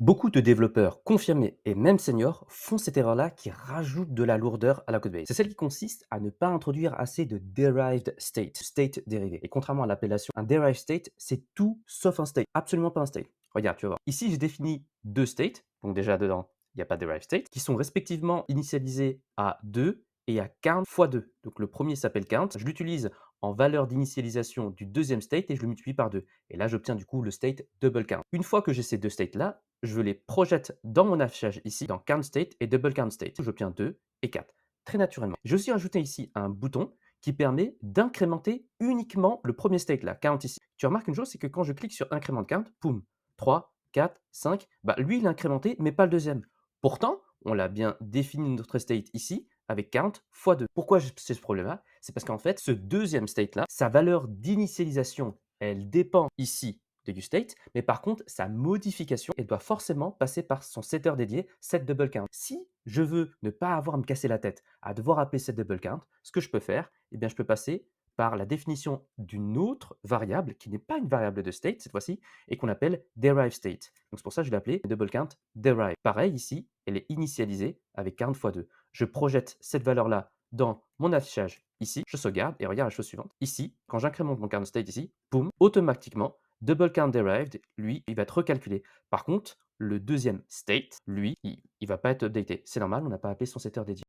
Beaucoup de développeurs confirmés et même seniors font cette erreur-là qui rajoute de la lourdeur à la codebase. C'est celle qui consiste à ne pas introduire assez de derived state, state dérivé. Et contrairement à l'appellation, un derived state, c'est tout sauf un state, absolument pas un state. Regarde, tu vas voir. Ici, j'ai défini deux states, donc déjà dedans, il n'y a pas de derived state, qui sont respectivement initialisés à 2 et à count fois 2. Donc le premier s'appelle count, je l'utilise en valeur d'initialisation du deuxième state et je le multiplie par 2. Et là, j'obtiens du coup le state double count. Une fois que j'ai ces deux states-là, je les projette dans mon affichage ici, dans count state et double count state. J'obtiens 2 et 4, très naturellement. J'ai aussi rajouté ici un bouton qui permet d'incrémenter uniquement le premier state là, count ici. Tu remarques une chose, c'est que quand je clique sur incrément count, poum, 3, 4, 5, bah lui il est incrémenté, mais pas le deuxième. Pourtant, on l'a bien défini notre state ici, avec count fois 2. Pourquoi c'est ce problème-là? C'est parce qu'en fait, ce deuxième state-là, sa valeur d'initialisation, elle dépend ici du state, mais par contre, sa modification, elle doit forcément passer par son setter dédié, set double count. Si je veux ne pas avoir à me casser la tête à devoir appeler set double count, ce que je peux faire, eh bien, je peux passer par la définition d'une autre variable qui n'est pas une variable de state cette fois-ci et qu'on appelle derive state. Donc c'est pour ça que je l'ai appelé double count derive. Pareil ici, elle est initialisée avec count fois 2. Je projette cette valeur-là dans mon affichage ici, je sauvegarde et regarde la chose suivante. Ici, quand j'incrémente mon count state ici, boum, automatiquement, double count derived, lui, il va être recalculé. Par contre, le deuxième state, lui, il va pas être updaté. C'est normal, on n'a pas appelé son setter dédié.